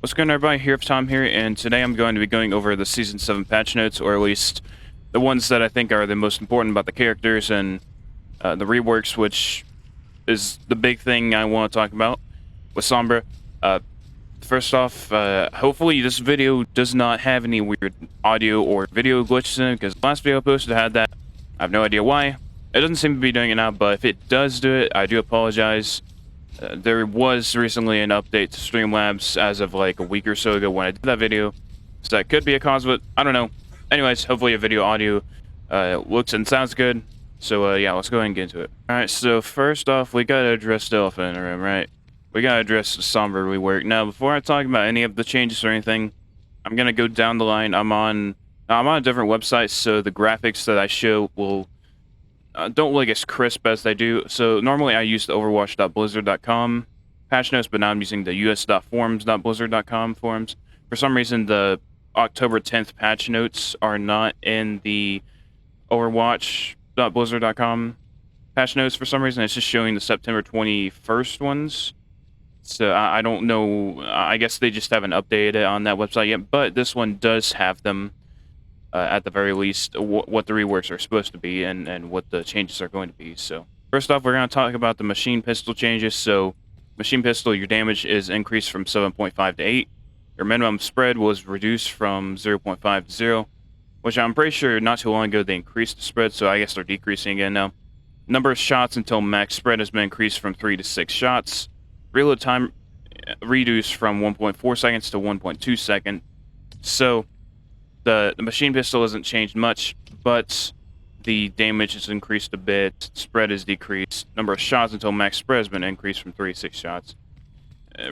What's going on, everybody? Here, Tom here, and today I'm going to be going over the Season 7 patch notes, or at least the ones that I think are the most important about the characters and the reworks, which is the big thing I want to talk about with Sombra. First off, hopefully this video does not have any weird audio or video glitches in it, because the last video I posted had that. I have no idea why. It doesn't seem to be doing it now, but if it does do it, I do apologize. There was recently an update to Streamlabs as of like a week or so ago when I did that video, so that could be a cause of it. I don't know. Anyways, hopefully a video audio looks and sounds good. So yeah, let's go ahead and get into it. Alright, so first off, we gotta address the elephant in the room, right? We gotta address the Sombra Rework. Now, before I talk about any of the changes or anything, I'm gonna go down the line. I'm on a different website, so the graphics that I show will don't look as crisp as they do. So normally I use the overwatch.blizzard.com patch notes, but now I'm using the us.forums.blizzard.com forums. For some reason, the October 10th patch notes are not in the overwatch.blizzard.com patch notes for some reason. It's just showing the September 21st ones. So I don't know. I guess they just haven't updated it on that website yet, but this one does have them. At the very least, what the reworks are supposed to be and what the changes are going to be. So first off, we're going to talk about the machine pistol changes. So machine pistol, your damage is increased from 7.5 to 8. Your minimum spread was reduced from 0.5 to 0, which I'm pretty sure not too long ago they increased the spread, so I guess they're decreasing again now. Number of shots until max spread has been increased from 3 to 6 shots. Reload time reduced from 1.4 seconds to 1.2 seconds. So the machine pistol hasn't changed much, but the damage has increased a bit, spread is decreased, number of shots until max spread has been increased from 3 to 6 shots.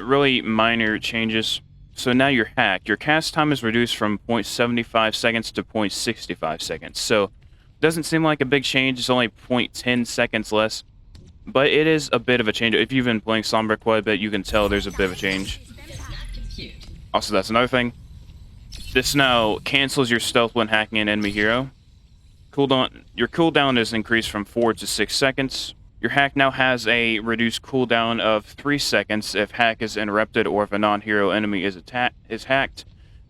Really minor changes. So now your hack, your cast time is reduced from 0.75 seconds to 0.65 seconds. So it doesn't seem like a big change, it's only 0.10 seconds less, but it is a bit of a change. If you've been playing Sombra quite a bit, you can tell there's a bit of a change. Also, that's another thing. This now cancels your stealth when hacking an enemy hero. Your cooldown is increased from 4 to 6 seconds. Your hack now has a reduced cooldown of 3 seconds if hack is interrupted or if a non-hero enemy is hacked.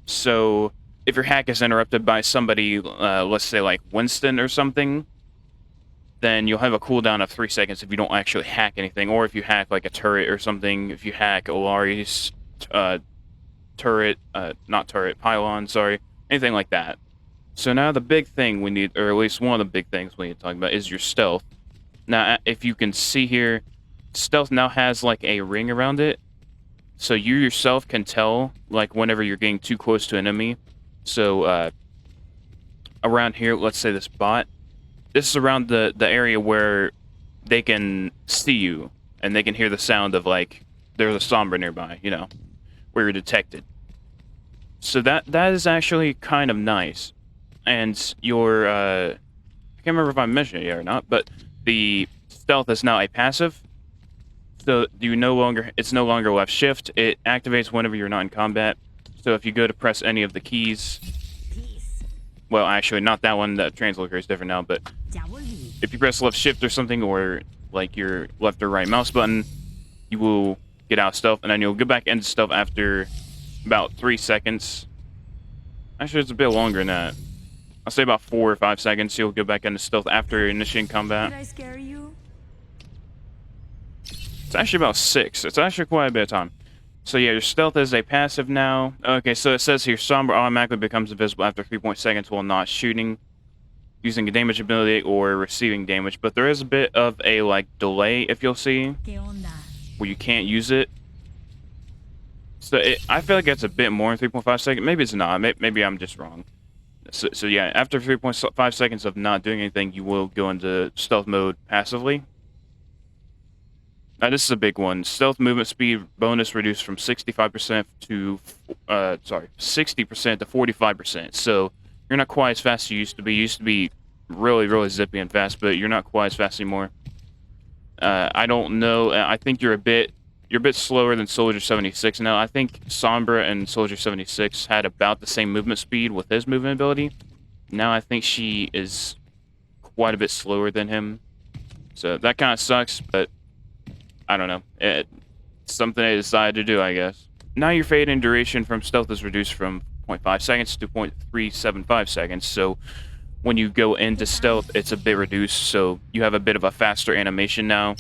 So if your hack is interrupted by somebody, let's say like Winston or something, then you'll have a cooldown of 3 seconds if you don't actually hack anything, or if you hack like a turret or something. If you hack Illari's pylon, sorry, anything like that. So now the big thing we need, or at least one of the big things we need to talk about, is your stealth. Now, if you can see here, stealth now has like a ring around it, so you yourself can tell like whenever you're getting too close to an enemy. So around here, let's say this bot, this is around the area where they can see you and they can hear the sound of like there's a Sombra nearby, you know, where you're detected. So that is actually kind of nice. And your I can't remember if I mentioned it yet or not, but the stealth is now a passive. So it's no longer left shift. It activates whenever you're not in combat. So if you go to press any of the keys, well, actually not that one, that translocator is different now, but if you press left shift or something, or like your left or right mouse button, you will get out of stealth, and then you'll go back into stealth after about 3 seconds. Actually, it's a bit longer than that. I'll say about 4 or 5 seconds. You'll go back into stealth after initiating combat. Did I scare you? It's actually about 6. It's actually quite a bit of time. So yeah, your stealth is a passive now. Okay, so it says here, Sombra automatically becomes invisible after 3 seconds while not shooting, using a damage ability or receiving damage. But there is a bit of a like delay, if you'll see, where you can't use it. So I feel like it's a bit more than 3.5 seconds. Maybe it's not. Maybe I'm just wrong. So yeah, after 3.5 seconds of not doing anything, you will go into stealth mode passively. Now this is a big one. Stealth movement speed bonus reduced from 65% to 60% to 45%. So you're not quite as fast as you used to be. You used to be really, really zippy and fast, but you're not quite as fast anymore. I don't know. I think you're a bit slower than Soldier 76 now. I think Sombra and Soldier 76 had about the same movement speed with his movement ability. Now I think she is quite a bit slower than him. So that kind of sucks, but I don't know. It's something they decided to do, I guess. now your fade in duration from stealth is reduced from 0.5 seconds to 0.375 seconds. So when you go into stealth, it's a bit reduced. So you have a bit of a faster animation now,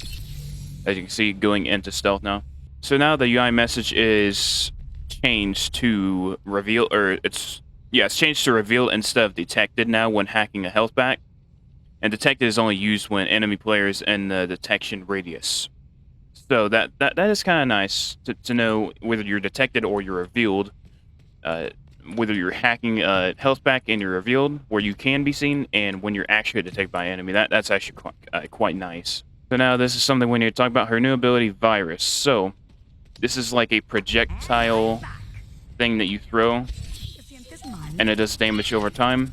as you can see, going into stealth now. So now the UI message is changed to reveal, or it's changed to reveal instead of detected now when hacking a health pack. And detected is only used when enemy players in the detection radius. So that is kind of nice to know whether you're detected or you're revealed. Whether you're hacking a health pack and you're revealed, where you can be seen, and when you're actually detected by an enemy. That's actually quite nice. So now this is something we need to talk about, her new ability, Virus. So this is like a projectile thing that you throw, and it does damage over time.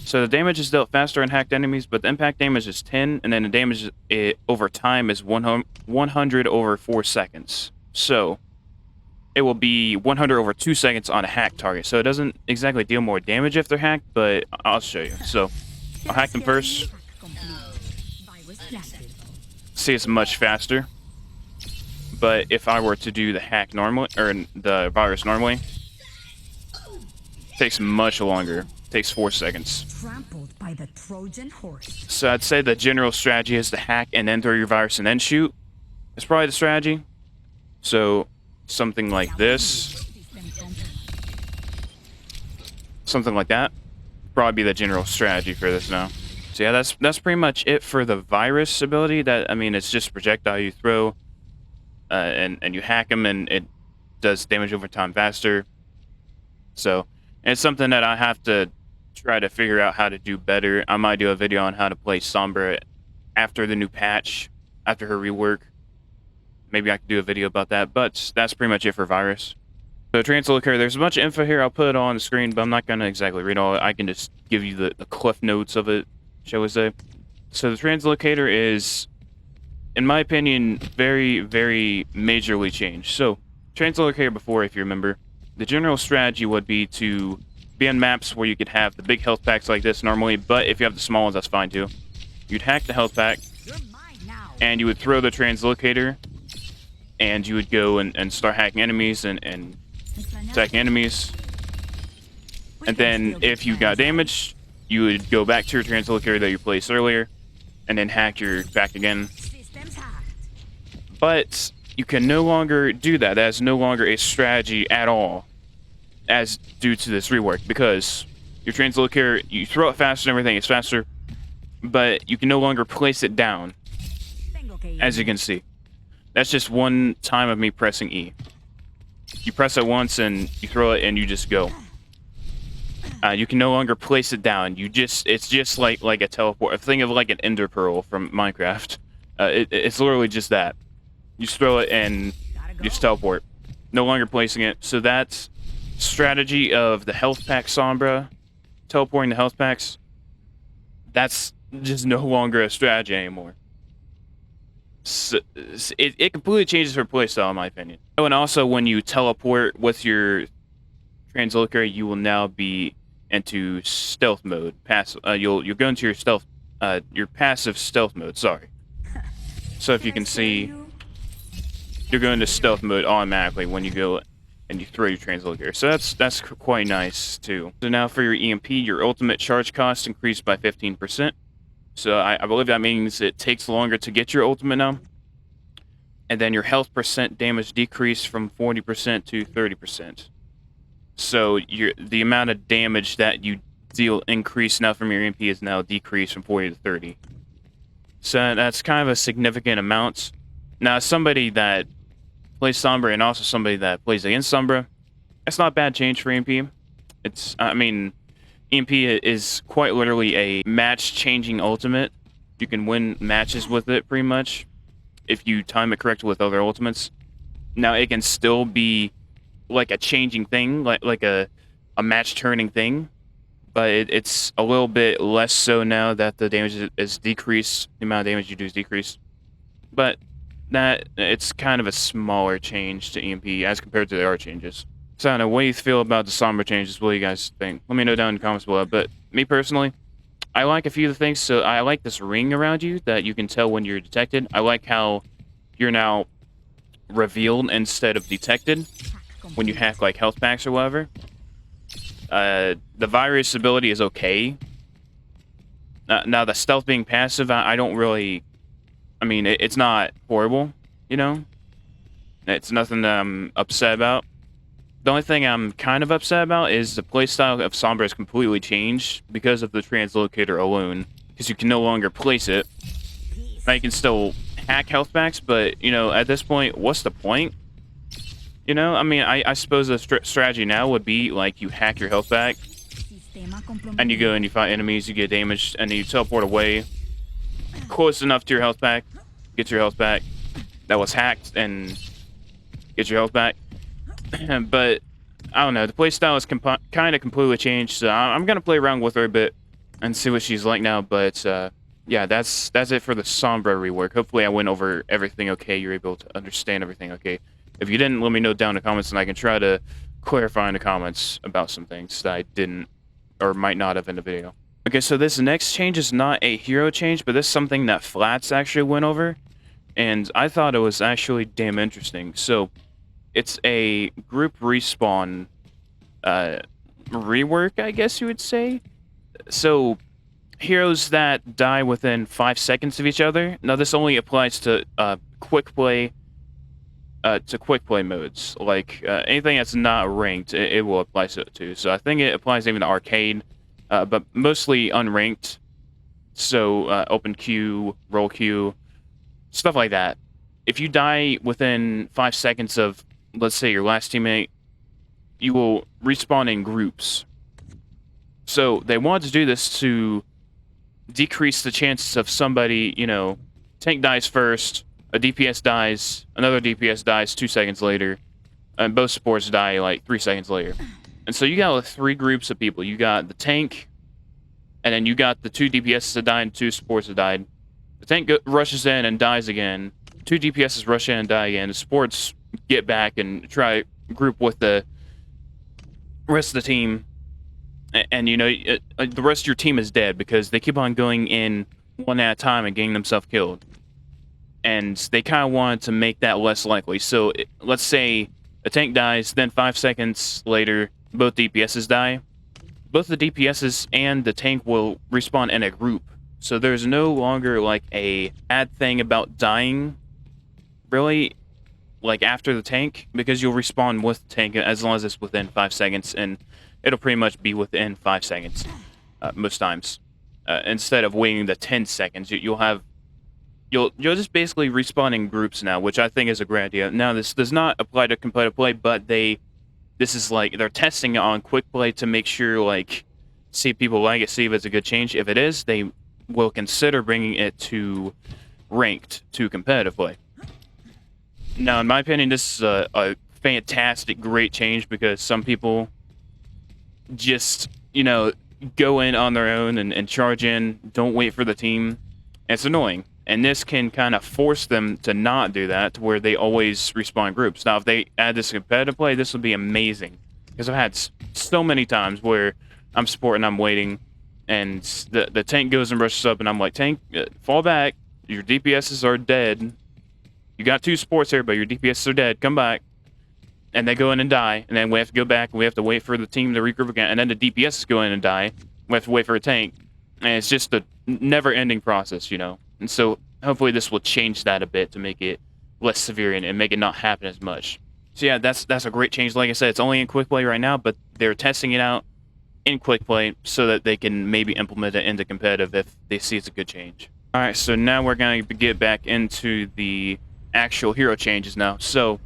So the damage is dealt faster on hacked enemies, but the impact damage is 10, and then the damage over time is 100 over 4 seconds. So it will be 100 over 2 seconds on a hacked target. So it doesn't exactly deal more damage if they're hacked, but I'll show you. So I'll hack them first. See, it's much faster. But if I were to do the hack normally, or the virus normally, it takes much longer. It takes 4 seconds. Trampled by the Trojan horse. So I'd say the general strategy is to hack and then throw your virus and then shoot. It's probably the strategy. So something like this. Something like that. Probably be the general strategy for this now. So yeah, that's pretty much it for the virus ability. That, I mean, it's just a projectile you throw, and you hack them, and it does damage over time faster. So it's something that I have to try to figure out how to do better. I might do a video on how to play Sombra after the new patch, after her rework. Maybe I could do a video about that, but that's pretty much it for virus. So Translocator, there's a bunch of info here. I'll put it on the screen, but I'm not going to exactly read all of it. I can just give you the cliff notes of it, shall we say. So the Translocator is, in my opinion, very, very majorly changed. So Translocator before, if you remember, the general strategy would be to be on maps where you could have the big health packs like this normally, but if you have the small ones, that's fine too. You'd hack the health pack, and you would throw the Translocator, and you would go and start hacking enemies and attacking enemies. And then if you got damaged, you would go back to your Translocator that you placed earlier, and then hack your pack again. But you can no longer do that. That is no longer a strategy at all, as due to this rework, because your Translocator, you throw it faster and everything, it's faster, but you can no longer place it down, as you can see. That's just one time of me pressing E. You press it once and you throw it and you just go. You can no longer place it down. It's just like a teleport. Think of like an Ender Pearl from Minecraft. It's literally just that. You just throw it and you just teleport. No longer placing it. So that's strategy of the health pack Sombra, teleporting the health packs. That's just no longer a strategy anymore. So, it completely changes her playstyle, in my opinion. Oh, and also when you teleport with your Translocator, you will now be into stealth mode. You'll go into your passive stealth mode. Sorry. So if you can see, you're going to stealth mode automatically when you go and you throw your Translocator. So that's quite nice too. So now for your EMP, your ultimate charge cost increased by 15%. So I believe that means it takes longer to get your ultimate now. And then your health percent damage decreased from 40% to 30%. So the amount of damage that you deal increased now from your EMP is now decreased from 40 to 30. So that's kind of a significant amount. Now, somebody that plays Sombra and also somebody that plays against Sombra, that's not a bad change for EMP. I mean, EMP is quite literally a match-changing ultimate. You can win matches with it, pretty much, if you time it correctly with other ultimates. Now, it can still be like a changing thing, like a match-turning thing, but it's a little bit less so now that the damage is decreased. The amount of damage you do is decreased. But it's kind of a smaller change to EMP as compared to the other changes. So I don't know, what do you feel about the Sombra changes? What do you guys think? Let me know down in the comments below. But me personally, I like a few of the things. So I like this ring around you that you can tell when you're detected. I like how you're now revealed instead of detected when you hack like health packs or whatever. The virus ability is okay. Now the stealth being passive, I don't really. I mean, it's not horrible, you know. It's nothing that I'm upset about. The only thing I'm kind of upset about is the playstyle of Sombra has completely changed because of the translocator alone. Because you can no longer place it. Now you can still hack health packs, but, you know, at this point, what's the point? You know, I mean, I suppose the strategy now would be, like, you hack your health pack, and you go and you fight enemies, you get damaged, and then you teleport away close enough to your health pack, get your health back that was hacked, and get your health back. But I don't know, the playstyle is kind of completely changed, so I'm gonna play around with her a bit and see what she's like now. But yeah, that's it for the Sombra rework. Hopefully I went over everything okay, you're able to understand everything okay. If you didn't, let me know down in the comments and I can try to clarify in the comments about some things that I didn't or might not have in the video. Okay, so this next change is not a hero change, but this is something that Flats actually went over, and I thought it was actually damn interesting. So it's a group respawn rework, I guess you would say. So heroes that die within 5 seconds of each other. Now this only applies to Quickplay modes. Like anything that's not ranked, it will apply to. So I think it applies even to arcade, but mostly unranked. So open queue, roll queue, stuff like that. If you die within 5 seconds of, let's say, your last teammate, you will respawn in groups. So they wanted to do this to decrease the chances of somebody, you know, tank dies first, a DPS dies, another DPS dies 2 seconds later, and both supports die like 3 seconds later. And so you got like 3 groups of people. You got the tank, and then you got the 2 DPSs that died and 2 supports that died. The tank rushes in and dies again. 2 DPSs rush in and die again. The supports get back and try group with the rest of the team. And you know, the rest of your team is dead because they keep on going in one at a time and getting themselves killed. And they kind of wanted to make that less likely. So let's say a tank dies, then 5 seconds later, both DPSs die. Both the DPSs and the tank will respawn in a group. So there's no longer like a bad thing about dying, really, like after the tank, because you'll respawn with the tank as long as it's within 5 seconds, and it'll pretty much be within 5 seconds most times. Instead of waiting the 10 seconds, you'll just basically respawn in groups now, which I think is a great idea. Now this does not apply to competitive play, but this is like they're testing it on quick play to make sure, like, see if people like it, see if it's a good change. If it is, they will consider bringing it to ranked, to competitive play. Now, in my opinion, this is a fantastic, great change because some people just, you know, go in on their own and charge in, don't wait for the team. It's annoying. And this can kind of force them to not do that, to where they always respawn groups. Now, if they add this to competitive play, this would be amazing. Because I've had so many times where I'm supporting, I'm waiting, and the tank goes and rushes up, and I'm like, tank, fall back. Your DPSs are dead. You got 2 supports here, but your DPSs are dead. Come back. And they go in and die, and then we have to go back, and we have to wait for the team to regroup again, and then the DPSs go in and die. We have to wait for a tank. And it's just a never-ending process, you know. And so hopefully this will change that a bit to make it less severe and make it not happen as much. So yeah, that's a great change. Like I said, it's only in quick play right now, but they're testing it out in quick play so that they can maybe implement it into competitive if they see it's a good change. All right, so now we're going to get back into the actual hero changes now. So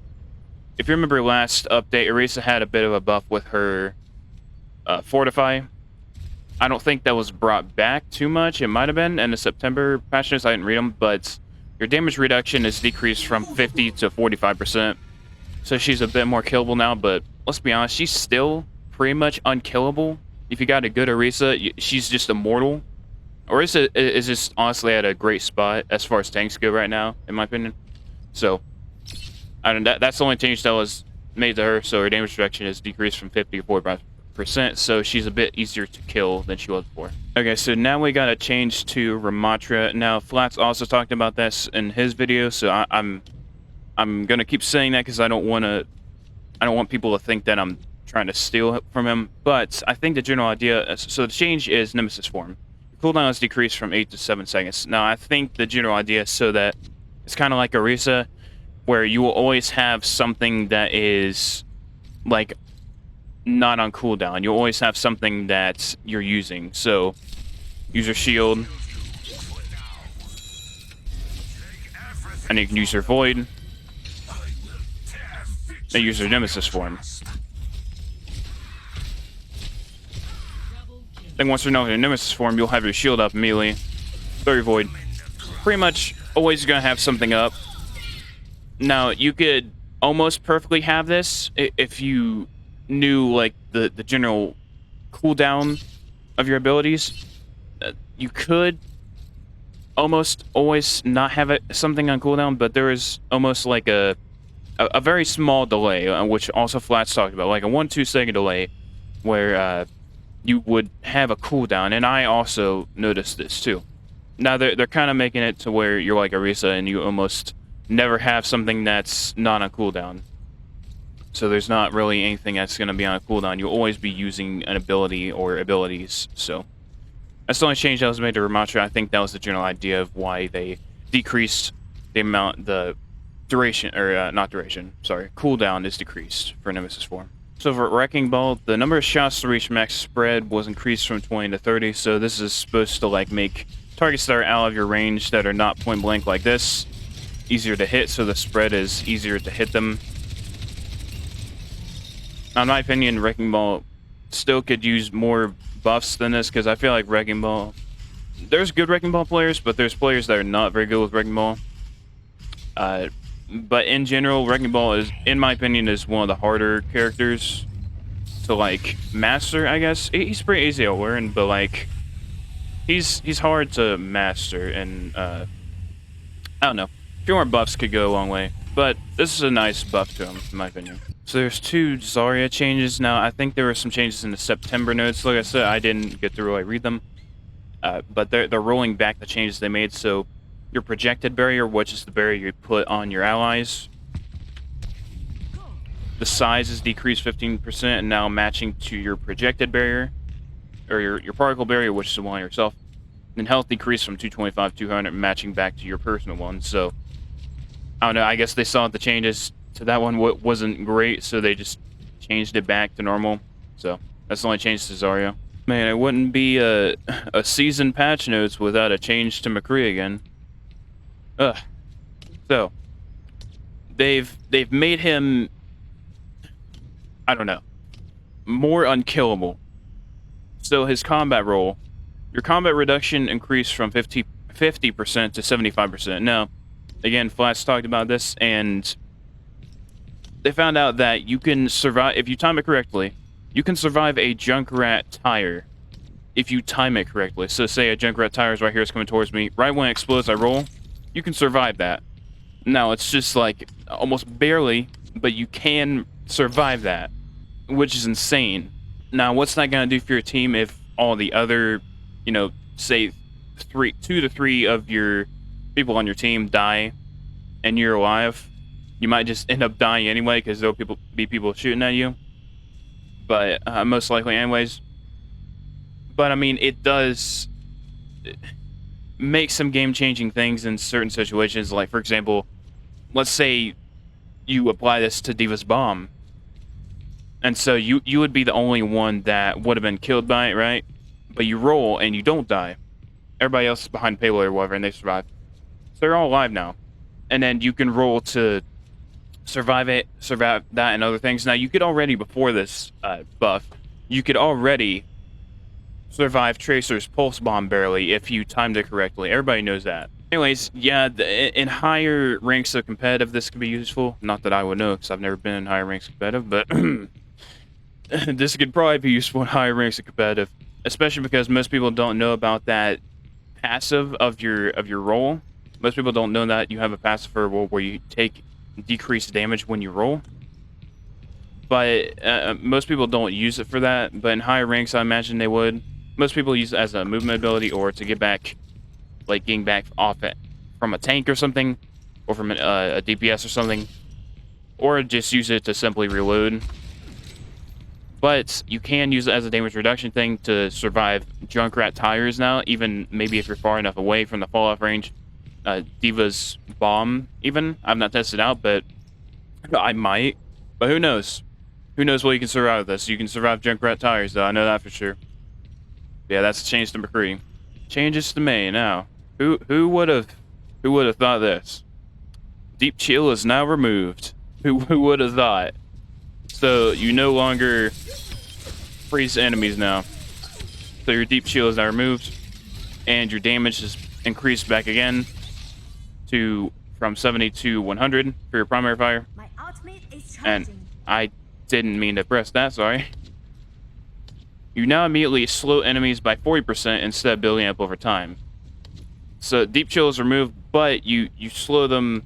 if you remember last update, Orisa had a bit of a buff with her Fortify. I don't think that was brought back too much. It might have been in the September patch notes. I didn't read them, but your damage reduction is decreased from 50 to 45%. So she's a bit more killable now, but let's be honest, she's still pretty much unkillable. If you got a good Orisa, she's just immortal. Orisa is just honestly at a great spot as far as tanks go right now, in my opinion. So I don't, that's the only change that was made to her. So her damage reduction is decreased from 50 to 45%. So she's a bit easier to kill than she was before. Okay, so now we got to change to Ramattra. Now Flats also talked about this in his video, so I'm I'm gonna keep saying that because I don't want people to think that I'm trying to steal it from him. But I think the general idea, so the change is Nemesis form. Cooldown is decreased from 8 to 7 seconds. Now I think the general idea is so that it's kind of like Orisa, where you will always have something that is like not on cooldown. You'll always have something that you're using. So user shield, and you can use your void, and use your Nemesis form. Then once you're not in your Nemesis form, you'll have your shield up immediately. Throw your void. Pretty much always gonna have something up. Now you could almost perfectly have this if you knew like the general cooldown of your abilities. You could almost always not have it something on cooldown, but there is almost like a very small delay, which also Flats talked about, like a 1-2 second delay, where you would have a cooldown, and I also noticed this too. Now they're kind of making it to where you're like Orisa, and you almost never have something that's not on cooldown. So there's not really anything that's going to be on a cooldown. You'll always be using an ability or abilities. So that's the only change that was made to Ramattra. I think that was the general idea of why they decreased the amount, the duration, or not duration, sorry, cooldown is decreased for Nemesis form. So for Wrecking Ball, the number of shots to reach max spread was increased from 20 to 30. So this is supposed to like make targets that are out of your range that are not point blank like this easier to hit, so the spread is easier to hit them. Now, in my opinion, Wrecking Ball still could use more buffs than this, because I feel like Wrecking Ball, there's good Wrecking Ball players, but there's players that are not very good with Wrecking Ball. But in general, Wrecking Ball is, in my opinion, is one of the harder characters to like master, I guess. He's pretty easy to learn, but like he's hard to master, and I don't know. A few more buffs could go a long way, but this is a nice buff to him, in my opinion. So there's 2 Zarya changes. Now, I think there were some changes in the September notes. Like I said, I didn't get to really read them, but they're rolling back the changes they made. So your projected barrier, which is the barrier you put on your allies, the size is decreased 15%, and now matching to your projected barrier, or your particle barrier, which is the one on yourself. And health decreased from 225 to 200, matching back to your personal one. So I don't know, I guess they saw the changes to that one wasn't great, so they just changed it back to normal. So that's the only change to Zarya. Man, it wouldn't be a season patch notes without a change to McCree again. Ugh. So they've made him, I don't know, more unkillable. So his combat roll, your combat reduction increased from 50% to 75%. Now, again, Flats talked about this, and they found out that you can survive, if you time it correctly, you can survive a Junkrat tire if you time it correctly. So say a Junkrat tire is right here, it's coming towards me. Right when it explodes, I roll. You can survive that. Now, it's just like almost barely, but you can survive that, which is insane. Now, what's that going to do for your team if all the other, you know, say 2 to 3 of your people on your team die and you're alive? You might just end up dying anyway because there'll be people shooting at you. But most likely anyways. But I mean, it does make some game-changing things in certain situations. Like, for example, let's say you apply this to Diva's bomb. And so you would be the only one that would have been killed by it, right? But you roll and you don't die. Everybody else is behind payload or whatever, and they survive. So they're all alive now. And then you can roll to survive it, survive that, and other things. Now, you could already, before this buff, you could already survive Tracer's pulse bomb barely if you timed it correctly. Everybody knows that. Anyways, yeah, in higher ranks of competitive, this could be useful. Not that I would know, because I've never been in higher ranks of competitive, but this could probably be useful in higher ranks of competitive, especially because most people don't know about that passive of your roll. Most people don't know that you have a passive for a roll where you take decreased damage when you roll. But most people don't use it for that. But in higher ranks, I imagine they would. Most people use it as a movement ability or to get back, like getting back off it from a tank or something, or from a DPS or something, or just use it to simply reload. But you can use it as a damage reduction thing to survive Junkrat tires now, even maybe if you're far enough away from the fall-off range. Diva's bomb, even. I've not tested out, but I might. But who knows? Who knows what you can survive with this? You can survive Junkrat tires, though. I know that for sure. Yeah, that's a change to McCree. Changes to May now. Who would have thought this? Deep chill is now removed. Who would have thought? So you no longer freeze enemies now. So your deep chill is now removed, and your damage is increased back again from 70 to 100 for your primary fire. My ultimate is And charging. I didn't mean to press that, sorry. You now immediately slow enemies by 40% instead of building up over time. So deep chill is removed, but you slow them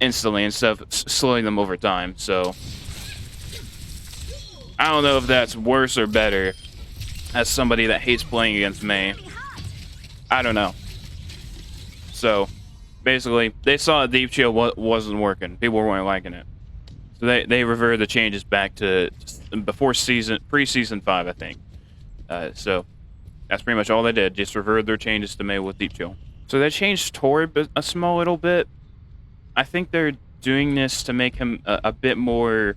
instantly instead of slowing them over time. So I don't know if that's worse or better as somebody that hates playing against Mei. I don't know. So basically, they saw deep chill wasn't working. People weren't liking it. So they reverted the changes back to before pre-season 5, I think. So that's pretty much all they did. Just reverted their changes to Mei with deep chill. So they changed Torb a small little bit. I think they're doing this to make him a bit more,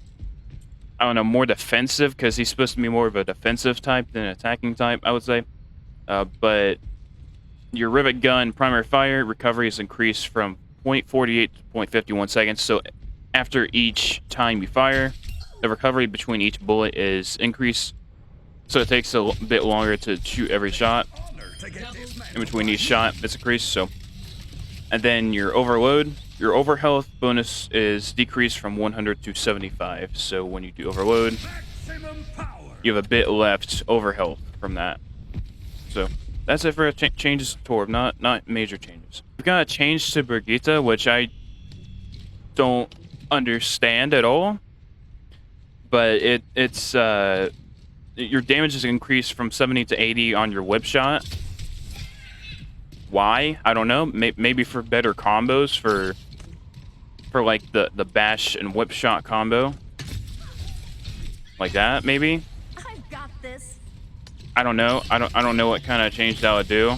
I don't know, more defensive, because he's supposed to be more of a defensive type than an attacking type, I would say. But your rivet gun primary fire recovery is increased from 0.48 to 0.51 seconds. So after each time you fire, the recovery between each bullet is increased. So it takes a bit longer to shoot every shot. In between each shot, it's increased. So, and then your overload, your overhealth bonus is decreased from 100 to 75. So when you do overload, you have a bit left overhealth from that. So that's it for changes to Torb, not major changes. We've got a change to Brigitte, which I don't understand at all. But it's your damage is increased from 70 to 80 on your whip shot. Why? I don't know. Maybe for better combos for like the bash and whip shot combo. Like that, maybe? I've got this. I don't know. I don't know what kind of change that would do.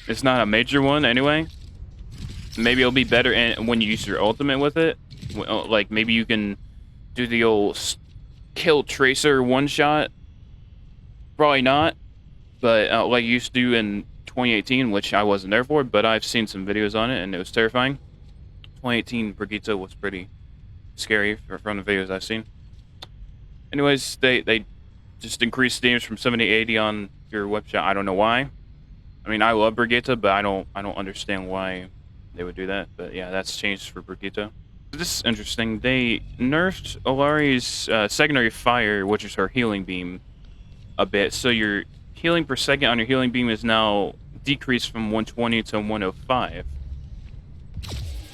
It's not a major one anyway. Maybe it'll be better when you use your ultimate with it. Like maybe you can do the old kill tracer one shot. Probably not. But like you used to do in 2018, which I wasn't there for, but I've seen some videos on it and it was terrifying. 2018 Brigitte was pretty scary from the videos I've seen. Anyways, they just increased damage from 70 to 80 on your whip shot. I don't know why. I mean, I love Brigitte, but I don't understand why they would do that. But yeah, that's changed for Brigitte. This is interesting. They nerfed Illari's secondary fire, which is her healing beam, a bit. So your healing per second on your healing beam is now decreased from 120 to 105.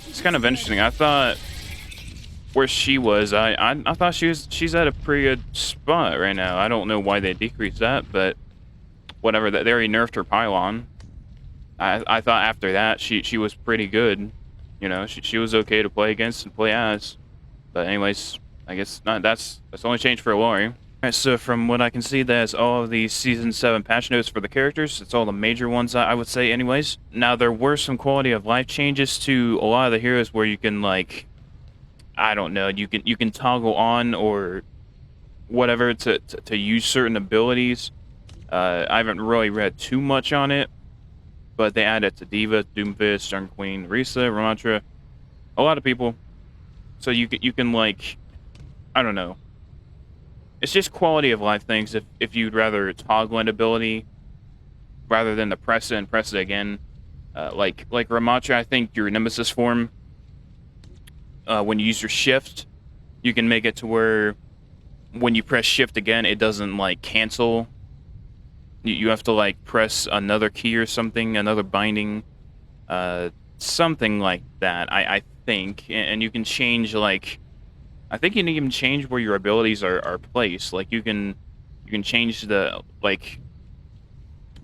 It's kind of interesting. I thought where she was, I thought she's at a pretty good spot right now. I don't know why they decreased that, but whatever. They already nerfed her pylon. I thought after that she was pretty good. You know, she was okay to play against and play as. But anyways, I guess not. That's the only change for Illari. Alright, so from what I can see, that's all of the Season 7 patch notes for the characters. It's all the major ones, I would say, anyways. Now, there were some quality of life changes to a lot of the heroes where you can, like, I don't know, you can toggle on or whatever to use certain abilities. I haven't really read too much on it, but they added to Diva, Doomfist, Jungle Queen, Orisa, Ramattra, a lot of people. So you can like, I don't know. It's just quality of life things. If you'd rather toggle an ability rather than to press it and press it again, like Ramattra, I think your Nemesis form, when you use your shift, you can make it to where when you press shift again, it doesn't like cancel. You have to like press another key or something, another binding, something like that. I think, and you can change like. I think you can even change where your abilities are placed. Like you can change the like.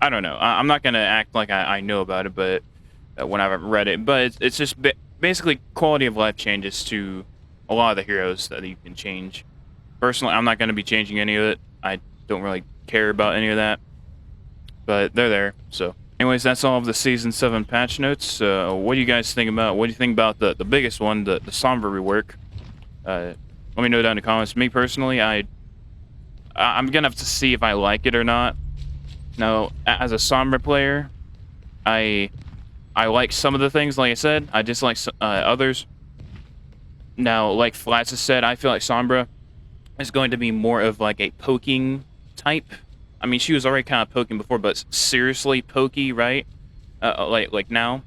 I don't know. I'm not gonna act like I know about it, but when I've read it. But it's just basically quality of life changes to a lot of the heroes that you can change. Personally, I'm not going to be changing any of it. I don't really care about any of that. But they're there, so. Anyways, that's all of the Season 7 patch notes. What do you guys think about? What do you think about the biggest one, the Sombra rework? Let me know down in the comments. Me personally, I'm gonna have to see if I like it or not. Now, as a Sombra player, I like some of the things, like I said. I dislike others. Now, like Flats has said, I feel like Sombra is going to be more of like a poking type. I mean, she was already kind of poking before, but seriously pokey, right? Like now,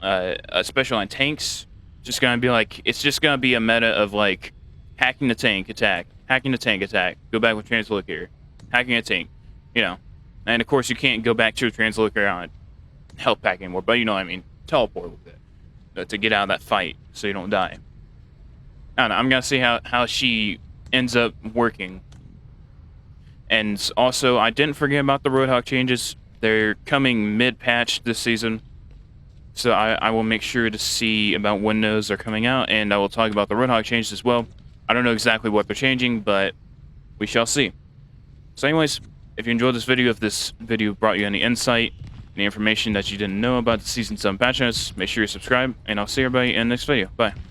especially on tanks, just gonna be like, it's just gonna be a meta of like hacking the tank, attack, hacking the tank, attack, go back with translocator, hacking a tank, you know. And of course, you can't go back to a translocator on health pack anymore, but you know what I mean, teleport with it to get out of that fight so you don't die. I don't know. I'm gonna see how she ends up working. And also, I didn't forget about the Roadhog changes. They're coming mid-patch this season. So I will make sure to see about when those are coming out, and I will talk about the Roadhog changes as well. I don't know exactly what they're changing, but we shall see. So anyways, if you enjoyed this video, if this video brought you any insight, any information that you didn't know about the Season 7 patch notes, make sure you subscribe, and I'll see everybody in the next video. Bye.